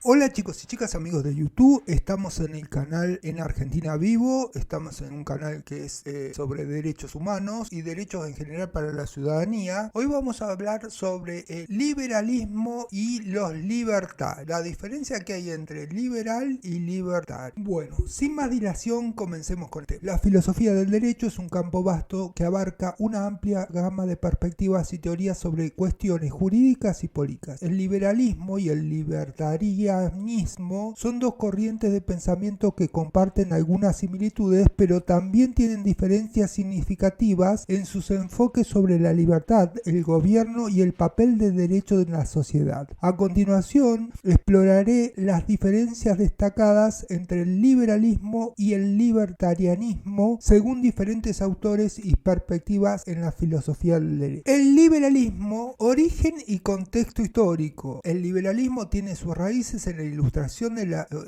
Hola chicos y chicas, amigos de YouTube, estamos en el canal En Argentina Vivo, estamos en un canal que es sobre derechos humanos y derechos en general para la ciudadanía. Hoy vamos a hablar sobre el liberalismo y los libertarios, la diferencia que hay entre liberal y libertario. Bueno, sin más dilación, comencemos con el tema. La filosofía del derecho es un campo vasto que abarca una amplia gama de perspectivas y teorías sobre cuestiones jurídicas y políticas. El liberalismo y el libertarismo son dos corrientes de pensamiento que comparten algunas similitudes, pero también tienen diferencias significativas en sus enfoques sobre la libertad, el gobierno y el papel del derecho en la sociedad. A continuación, exploraré las diferencias destacadas entre el liberalismo y el libertarianismo según diferentes autores y perspectivas en la filosofía del derecho. El liberalismo, origen y contexto histórico. El liberalismo tiene sus raíces en la ilustración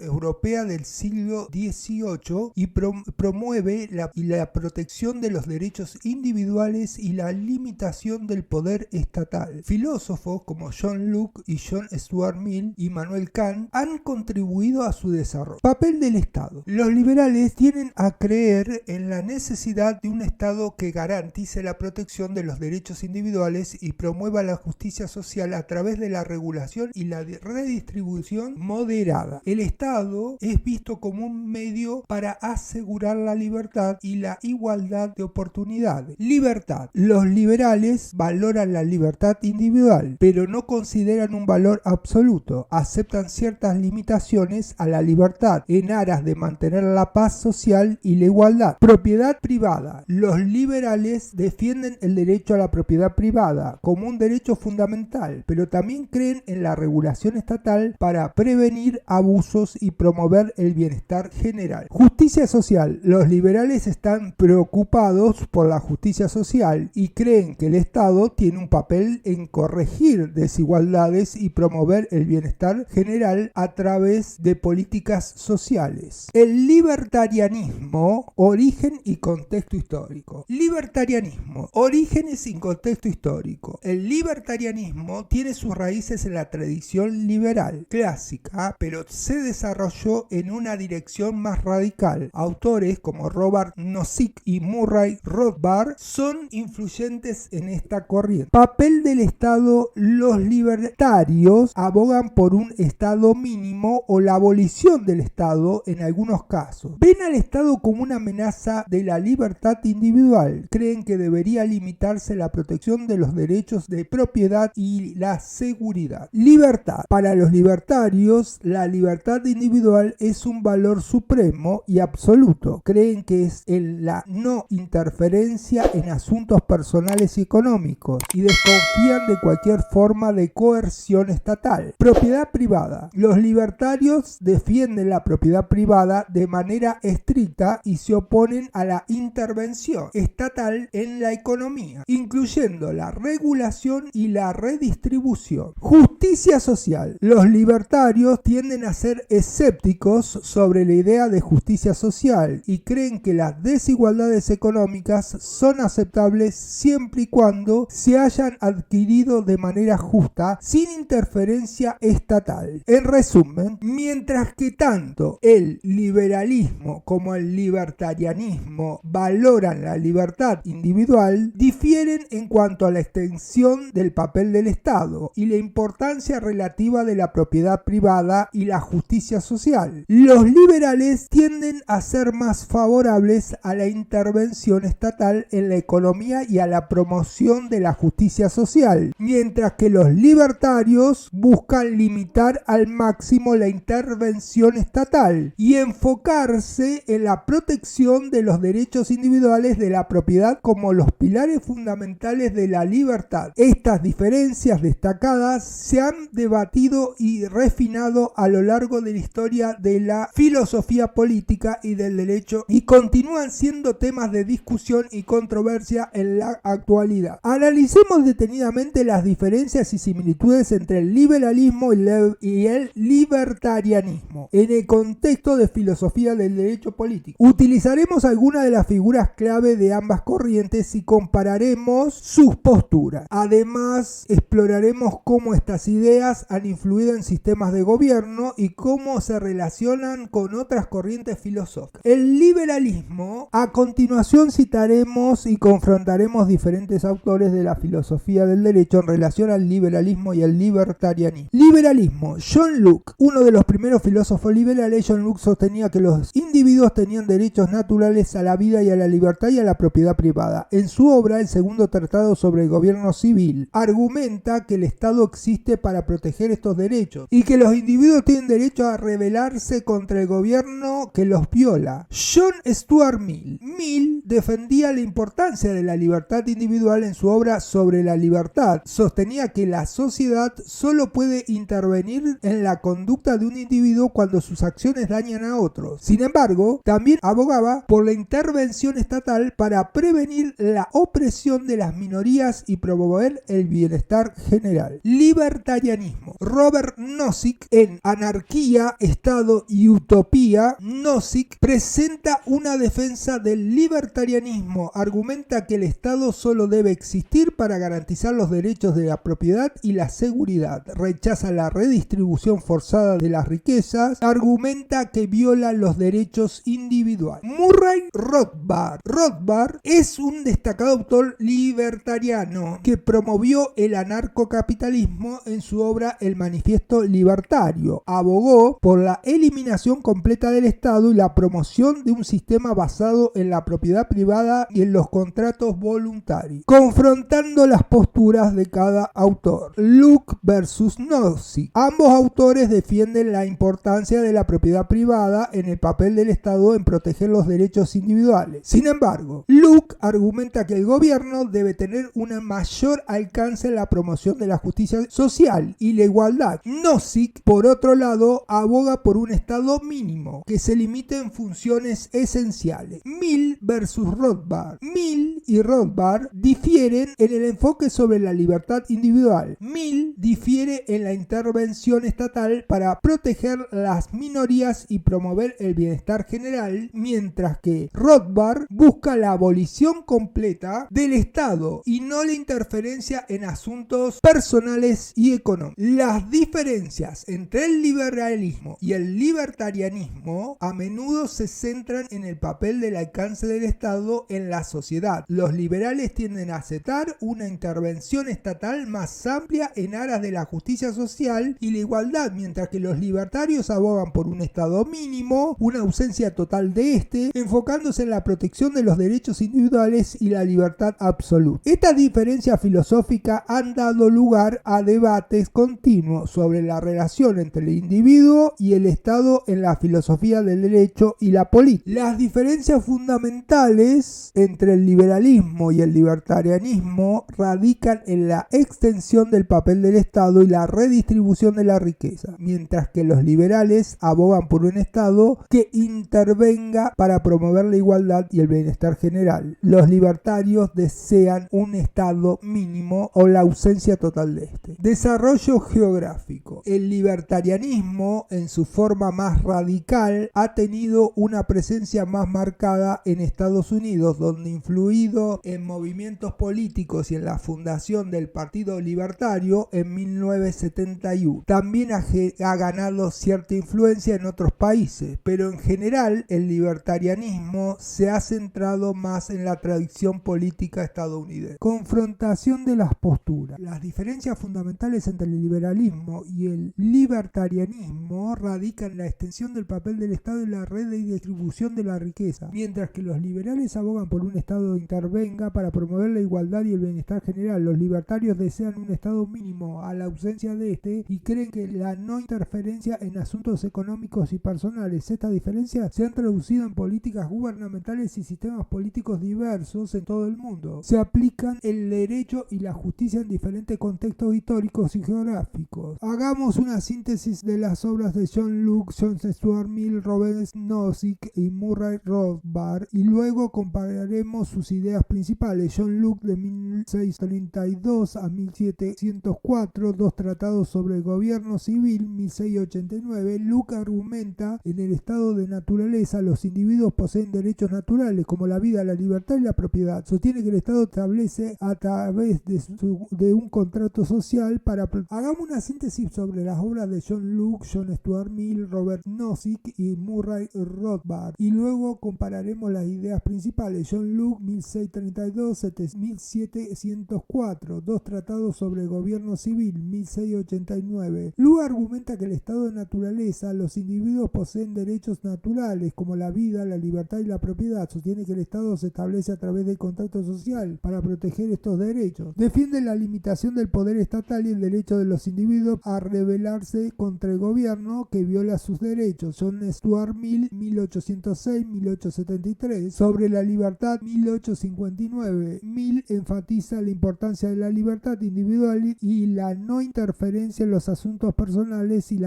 europea del siglo XVIII y promueve la protección de los derechos individuales y la limitación del poder estatal. Filósofos como John Locke y John Stuart Mill y Immanuel Kant han contribuido a su desarrollo. Papel del Estado. Los liberales tienden a creer en la necesidad de un Estado que garantice la protección de los derechos individuales y promueva la justicia social a través de la regulación y la redistribución moderada. El Estado es visto como un medio para asegurar la libertad y la igualdad de oportunidades. Libertad. Los liberales valoran la libertad individual, pero no consideran un valor absoluto. Aceptan ciertas limitaciones a la libertad en aras de mantener la paz social y la igualdad. Propiedad privada. Los liberales defienden el derecho a la propiedad privada como un derecho fundamental, pero también creen en la regulación estatal para prevenir abusos y promover el bienestar general. Justicia social. Los liberales están preocupados por la justicia social y creen que el Estado tiene un papel en corregir desigualdades y promover el bienestar general a través de políticas sociales. El libertarianismo, origen y contexto histórico. Libertarianismo, orígenes y contexto histórico. El libertarianismo tiene sus raíces en la tradición liberal clásica, pero se desarrolló en una dirección más radical. Autores como Robert Nozick y Murray Rothbard son influyentes en esta corriente. Papel del Estado. Los libertarios abogan por un Estado mínimo o la abolición del Estado en algunos casos. Ven al Estado como una amenaza de la libertad individual. Creen que debería limitarse la protección de los derechos de propiedad y la seguridad. Libertad. Para los libertarios, la libertad individual es un valor supremo y absoluto. Creen que es la no interferencia en asuntos personales y económicos y desconfían de cualquier forma de coerción estatal. Propiedad privada. Los libertarios defienden la propiedad privada de manera estricta y se oponen a la intervención estatal en la economía, incluyendo la regulación y la redistribución. Justicia social. Los libertarios tienden a ser escépticos sobre la idea de justicia social y creen que las desigualdades económicas son aceptables siempre y cuando se hayan adquirido de manera justa sin interferencia estatal. En resumen, mientras que tanto el liberalismo como el libertarianismo valoran la libertad individual, difieren en cuanto a la extensión del papel del Estado y la importancia relativa de la propiedad privada y la justicia social. Los liberales tienden a ser más favorables a la intervención estatal en la economía y a la promoción de la justicia social, mientras que los libertarios buscan limitar al máximo la intervención estatal y enfocarse en la protección de los derechos individuales de la propiedad como los pilares fundamentales de la libertad. Estas diferencias destacadas se han debatido y refinado a lo largo de la historia de la filosofía política y del derecho y continúan siendo temas de discusión y controversia en la actualidad. Analicemos detenidamente las diferencias y similitudes entre el liberalismo y el libertarianismo en el contexto de filosofía del derecho político. Utilizaremos algunas de las figuras clave de ambas corrientes y compararemos sus posturas. Además, exploraremos cómo estas ideas han influido en sistemas formas de gobierno y cómo se relacionan con otras corrientes filosóficas. El liberalismo, a continuación citaremos y confrontaremos diferentes autores de la filosofía del derecho en relación al liberalismo y al libertarianismo. Liberalismo. John Locke, uno de los primeros filósofos liberales. John Locke sostenía que los individuos tenían derechos naturales a la vida y a la libertad y a la propiedad privada. En su obra, El segundo tratado sobre el gobierno civil, argumenta que el Estado existe para proteger estos derechos y que los individuos tienen derecho a rebelarse contra el gobierno que los viola. John Stuart Mill. Mill defendía la importancia de la libertad individual en su obra Sobre la libertad. Sostenía que la sociedad solo puede intervenir en la conducta de un individuo cuando sus acciones dañan a otros. Sin embargo, también abogaba por la intervención estatal para prevenir la opresión de las minorías y promover el bienestar general. Libertarianismo. Robert Nozick, en Anarquía, Estado y Utopía, Nozick presenta una defensa del libertarianismo. Argumenta que el Estado solo debe existir para garantizar los derechos de la propiedad y la seguridad. Rechaza la redistribución forzada de las riquezas. Argumenta que viola los derechos individuales. Murray Rothbard. Rothbard es un destacado autor libertariano que promovió el anarcocapitalismo en su obra El Manifiesto Libertario. Abogó por la eliminación completa del Estado y la promoción de un sistema basado en la propiedad privada y en los contratos voluntarios, confrontando las posturas de cada autor. Locke versus Nozick. Ambos autores defienden la importancia de la propiedad privada en el papel del Estado en proteger los derechos individuales. Sin embargo, Locke argumenta que el gobierno debe tener un mayor alcance en la promoción de la justicia social y la igualdad. Nozick, por otro lado, aboga por un Estado mínimo que se limite en funciones esenciales. Mill versus Rothbard. Mill y Rothbard difieren en el enfoque sobre la libertad individual. Mill difiere en la intervención estatal para proteger las minorías y promover el bienestar general, mientras que Rothbard busca la abolición completa del Estado y no la interferencia en asuntos personales y económicos. Las diferencias entre el liberalismo y el libertarianismo a menudo se centran en el papel del alcance del Estado en la sociedad. Los liberales tienden a aceptar una intervención estatal más amplia en aras de la justicia social y la igualdad, mientras que los libertarios abogan por un Estado mínimo, una ausencia total de este, enfocándose en la protección de los derechos individuales y la libertad absoluta. Estas diferencias filosóficas han dado lugar a debates continuos sobre la relación entre el individuo y el Estado en la filosofía del derecho y la política. Las diferencias fundamentales entre el liberalismo y el libertarianismo radican en la extensión del papel del Estado y la redistribución de la riqueza, mientras que los liberales abogan por un Estado que intervenga para promover la igualdad y el bienestar general. Los libertarios desean un Estado mínimo o la ausencia total de este. Desarrollo geográfico. El libertarianismo, en su forma más radical, ha tenido una presencia más marcada en Estados Unidos, donde, influido en movimientos políticos y en la fundación del Partido Libertario en 1971. También ha ganado cierta influencia en otros países, pero en general el libertarianismo se ha centrado más en la tradición política estadounidense. Confrontación de las posturas. Las diferencias fundamentales entre el liberalismo y el libertarianismo radican en la extensión del papel del Estado en la red de distribución de la riqueza, mientras que los liberales abogan por un Estado que intervenga para promover la igualdad y el bienestar general. Los libertarios desean un Estado mínimo a la ausencia de este y creen que la no interferencia en asuntos económicos y personales. Estas diferencias se han traducido en políticas gubernamentales y sistemas políticos diversos en todo el mundo. Se aplican el derecho y la justicia en diferentes contextos históricos y geográficos. Hagamos una síntesis de las obras de John Locke, John Stuart Mill, Robert Nozick y Murray Rothbard y luego compararemos sus ideas principales. John Locke, de 1632 a 1704, dos tratados sobre el gobierno civil, 1689. Locke argumenta en el estado de naturaleza los individuos poseen derechos naturales como la vida, la libertad y la propiedad. Sostiene que el Estado establece a través de un contrato social para... Hagamos una síntesis sobre las obras de John Locke, John Stuart Mill, Robert Nozick y Murray Rothbard. Y luego compararemos las ideas principales. John Locke, 1632-1704, dos tratados sobre gobierno civil, 1689. Locke argumenta que el estado de naturaleza, los individuos poseen derechos naturales como la vida, la libertad y la propiedad. Sostiene que el Estado se establece a través del contrato social para proteger estos derechos. Defiende la limitación del poder estatal y el derecho de los individuos a rebelarse contra el gobierno que viola sus derechos. John Stuart Mill, 1806-1873. Sobre la libertad, 1859. Mill enfatiza la importancia de la libertad individual y la no interferencia en los asuntos personales y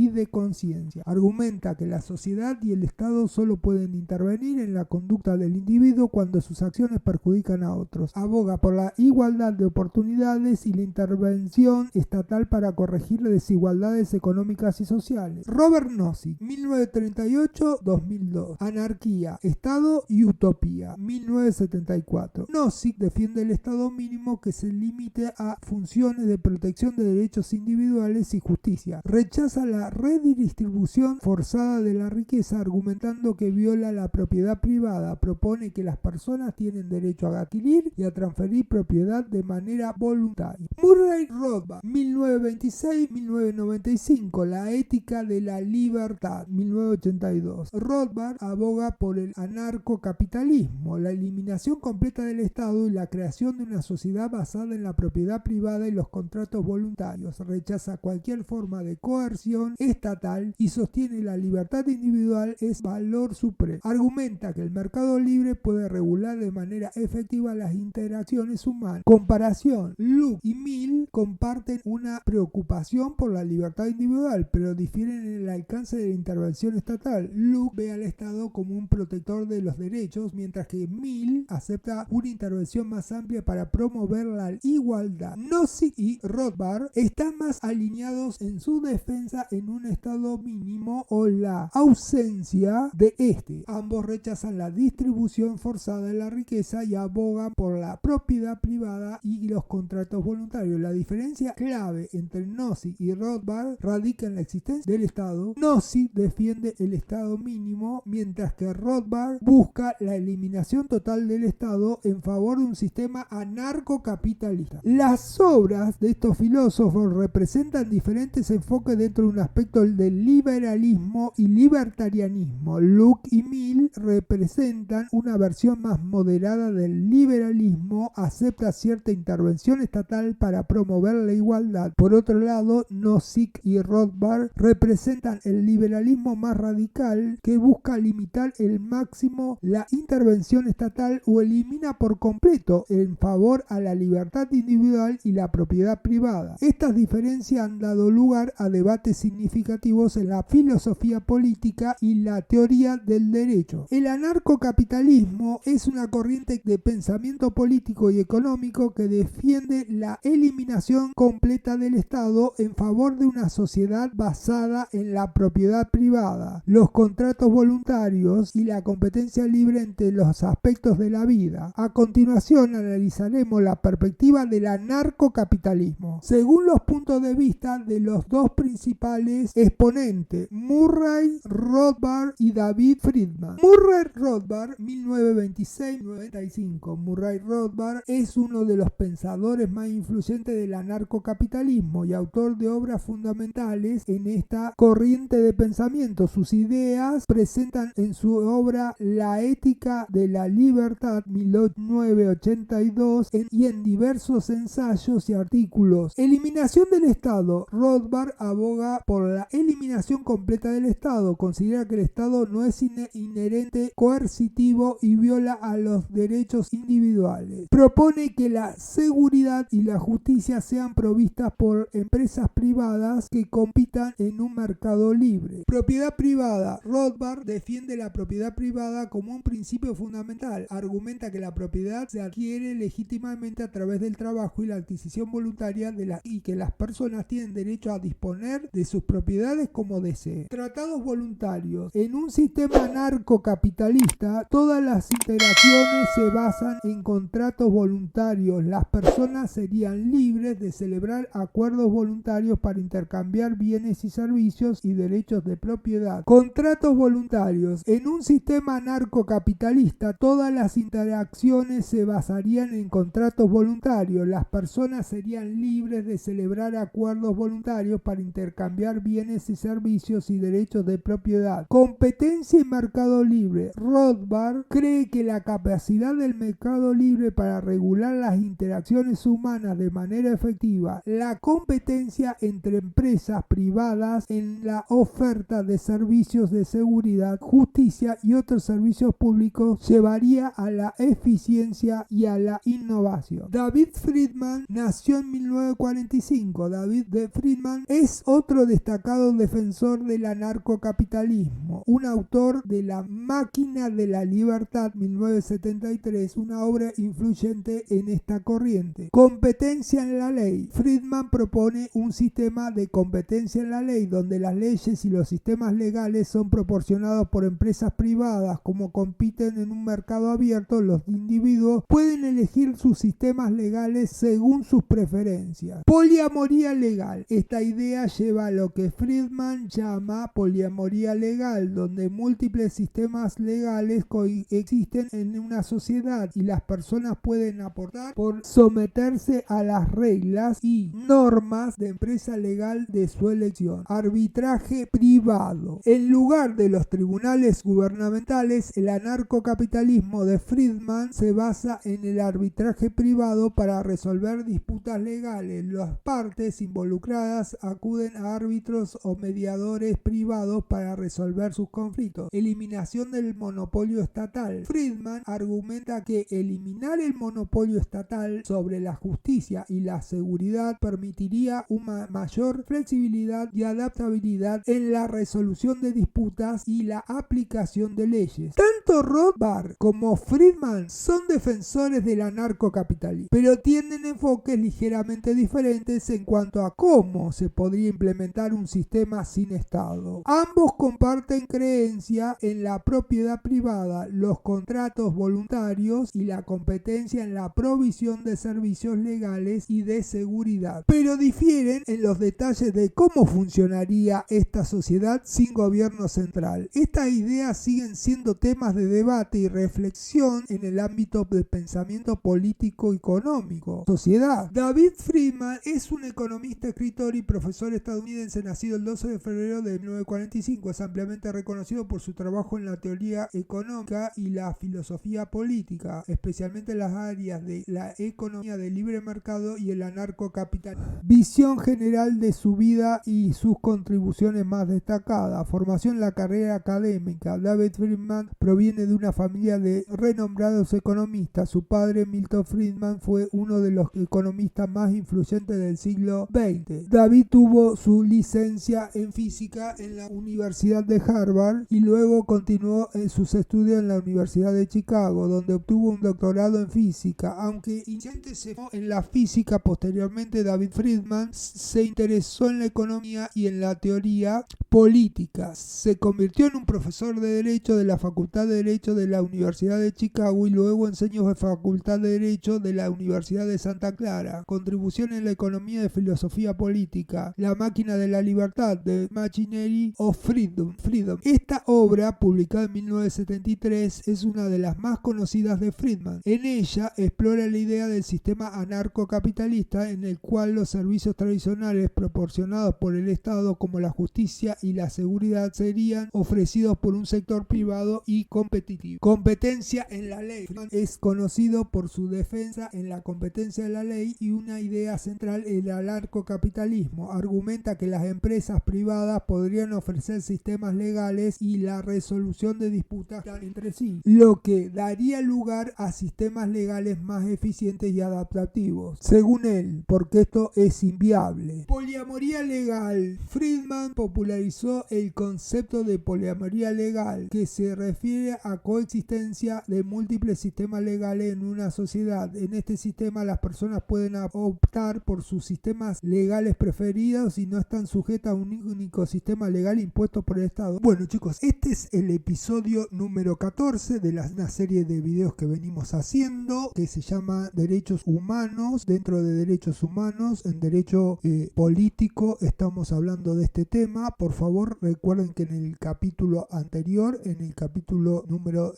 de conciencia. Argumenta que la sociedad y el Estado solo pueden intervenir en la conducta del individuo cuando sus acciones perjudican a otros. Aboga por la igualdad de oportunidades y la intervención estatal para corregir desigualdades económicas y sociales. Robert Nozick, 1938-2002. Anarquía, Estado y Utopía, 1974. Nozick defiende el Estado mínimo que se limite a funciones de protección de derechos individuales y justicia. Rechaza la redistribución forzada de la riqueza, argumentando que viola la propiedad privada. Propone que las personas tienen derecho a adquirir y a transferir propiedad de manera voluntaria. Murray Rothbard, 1926-1995. La ética de la libertad, 1982. Rothbard aboga por el anarcocapitalismo, la eliminación completa del Estado y la creación de una sociedad basada en la propiedad privada y los contratos voluntarios. Rechaza cualquier forma de coerción estatal y sostiene la libertad individual es valor supremo. Argumenta que el mercado libre puede regular de manera efectiva las interacciones humanas. Comparación. Locke y Mill comparten una preocupación por la libertad individual, pero difieren en el alcance de la intervención estatal. Locke ve al Estado como un protector de los derechos, mientras que Mill acepta una intervención más amplia para promover la igualdad. Nozick y Rothbard están más alineados en su defensa en un Estado mínimo o la ausencia de este. Ambos rechazan la distribución forzada de la riqueza y abogan por la propiedad privada y los contratos voluntarios. La diferencia clave entre Nozick y Rothbard radica en la existencia del Estado. Nozick defiende el Estado mínimo, mientras que Rothbard busca la eliminación total del Estado en favor de un sistema anarcocapitalista. Las obras de estos filósofos representan diferentes enfoques dentro de un aspecto del liberalismo y libertarianismo. Locke y Mill representan una versión más moderada del liberalismo, acepta cierta intervención estatal para promover la igualdad. Por otro lado, Nozick y Rothbard representan el liberalismo más radical, que busca limitar el máximo la intervención estatal o elimina por completo en favor a la libertad individual y la propiedad privada. Estas diferencias han dado lugar a debates significativos en la filosofía política y la teoría del derecho. El anarcocapitalismo es una corriente de pensamiento político y económico que defiende la eliminación completa del Estado en favor de una sociedad basada en la propiedad privada, los contratos voluntarios y la competencia libre entre los aspectos de la vida. A continuación analizaremos la perspectiva del anarcocapitalismo según los puntos de vista de los dos principales exponentes, Murray Rothbard y David Friedman. Murray Rothbard, 1926-1995. Murray Rothbard es uno de los pensadores más influyentes del anarcocapitalismo y autor de obras fundamentales en esta corriente de pensamiento. Sus ideas presentan en su obra La ética de la libertad, 1982, y en diversos ensayos y artículos. Eliminación del Estado. Rothbard aboga por la eliminación completa del Estado. Considera que el Estado no es inherente, coercitivo y viola a los derechos individuales. Propone que la seguridad y la justicia sean provistas por empresas privadas que compitan en un mercado libre. Propiedad privada. Rothbard defiende la propiedad privada como un principio fundamental. Argumenta que la propiedad se adquiere legítimamente a través del trabajo y la adquisición voluntaria y que las personas tienen derecho a disponer de sus propiedades como deseen. Tratados voluntarios. En un sistema anarcocapitalista, todas las interacciones se basan en contratos voluntarios. Las personas serían libres de celebrar acuerdos voluntarios voluntarios para intercambiar bienes y servicios y derechos de propiedad. Contratos voluntarios. En un sistema anarcocapitalista, todas las interacciones se basarían en contratos voluntarios. Las personas serían libres de celebrar acuerdos voluntarios para intercambiar bienes y servicios y derechos de propiedad. Competencia y mercado libre. Rothbard cree que la capacidad del mercado libre para regular las interacciones humanas de manera efectiva, la competencia entre empresas privadas en la oferta de servicios de seguridad, justicia y otros servicios públicos llevaría a la eficiencia y a la innovación. David Friedman nació en 1945. David D. Friedman es otro destacado defensor del anarcocapitalismo, un autor de La máquina de la libertad 1973, una obra influyente en esta corriente. Competencia en la ley. Friedman propone un sistema de competencia en la ley donde las leyes y los sistemas legales son proporcionados por empresas privadas. Como compiten en un mercado abierto, los individuos pueden elegir sus sistemas legales según sus preferencias. Poliamoría legal. Esta idea lleva a lo que Friedman llama poliamoría legal, donde múltiples sistemas legales coexisten en una sociedad y las personas pueden aportar por someterse a las reglas y normas de empresa legal de su elección. Arbitraje privado. En lugar de los tribunales gubernamentales, el anarcocapitalismo de Friedman se basa en el arbitraje privado para resolver disputas legales. Las partes involucradas acuden a árbitros o mediadores privados para resolver sus conflictos. Eliminación del monopolio estatal. Friedman argumenta que eliminar el monopolio estatal sobre la justicia y la seguridad permitiría una mayor flexibilidad y adaptabilidad en la resolución de disputas y la aplicación de leyes. Tanto Rothbard como Friedman son defensores del anarcocapitalismo, pero tienen enfoques ligeramente diferentes en cuanto a cómo se podría implementar un sistema sin Estado. Ambos comparten creencia en la propiedad privada, los contratos voluntarios y la competencia en la provisión de servicios legales y de seguridad, pero difieren en los detalles de cómo funcionaría esta sociedad sin gobierno central. Estas ideas siguen siendo temas de debate y reflexión en el ámbito del pensamiento político y económico. Sociedad. David Friedman es un economista, escritor y profesor estadounidense nacido el 12 de febrero de 1945. Es ampliamente reconocido por su trabajo en la teoría económica y la filosofía política, especialmente en las áreas de la economía del libre mercado y el anarcocapitalismo. Visión general de su vida y sus contribuciones más destacadas. Formación en la carrera académica. David Friedman proviene de una familia de renombrados economistas. Su padre, Milton Friedman, fue uno de los economistas más influyentes del siglo XX. David tuvo su licencia en física en la Universidad de Harvard y luego continuó en sus estudios en la Universidad de Chicago, donde obtuvo un doctorado en física. Aunque inicialmente se enfocó en la física, posteriormente David Friedman se interesó en la economía y en la teoría política. Se convirtió en un profesor de Derecho de la Facultad de Derecho de la Universidad de Chicago y luego enseñó en la Facultad de Derecho de la Universidad de Santa Clara. Contribución en la economía de filosofía política. La máquina de la libertad, The Machinery of Freedom. Esta obra, publicada en 1973, es una de las más conocidas de Friedman. En ella explora la idea del sistema anarcocapitalista en el cual los servicios tradicionales proporcionados por el Estado, como la justicia y la seguridad, serían ofrecidos por un sector privado y competitivo. Competencia en la ley. Friedman es conocido por su defensa en la competencia de la ley y una idea central, el anarcocapitalismo. Argumenta que las empresas privadas podrían ofrecer sistemas legales y la resolución de disputas entre sí, lo que daría lugar a sistemas legales más eficientes y adaptativos. Según él, porque esto es inviable. Poliamoría legal. Friedman popularizó el concepto de poliamoría legal, que se refiere refiere a coexistencia de múltiples sistemas legales en una sociedad. En este sistema las personas pueden optar por sus sistemas legales preferidos y no están sujetas a un único sistema legal impuesto por el Estado. Bueno, chicos, este es el episodio número 14 de una serie de videos que venimos haciendo, que se llama Derechos Humanos. Dentro de Derechos Humanos, en Derecho Político, estamos hablando de este tema. Por favor, recuerden que en el capítulo anterior, en el capítulo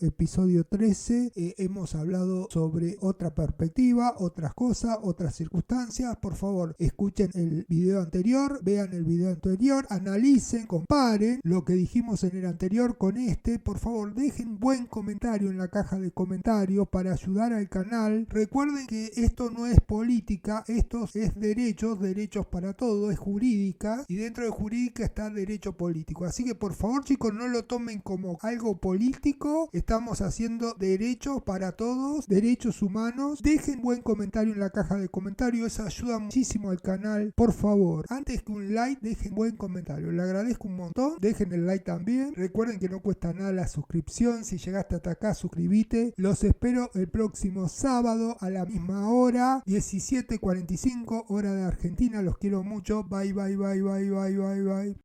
episodio 13, hemos hablado sobre otra perspectiva, otras cosas, otras circunstancias. Por favor, escuchen el video anterior, vean el video anterior, analicen, comparen lo que dijimos en el anterior con este. Por favor, dejen un buen comentario en la caja de comentarios para ayudar al canal. Recuerden que esto no es política, esto es derechos para todo, es jurídica, y dentro de jurídica está derecho político. Así que por favor, chicos, no lo tomen como algo político. Estamos haciendo derechos para todos, derechos humanos. Dejen buen comentario en la caja de comentarios, eso ayuda muchísimo al canal. Por favor, antes que un like, dejen buen comentario, le agradezco un montón. Dejen el like también. Recuerden que no cuesta nada la suscripción. Si llegaste hasta acá, suscríbete. Los espero el próximo sábado a la misma hora, 17:45 hora de Argentina. Los quiero mucho. Bye, bye, bye, bye, bye, bye, bye.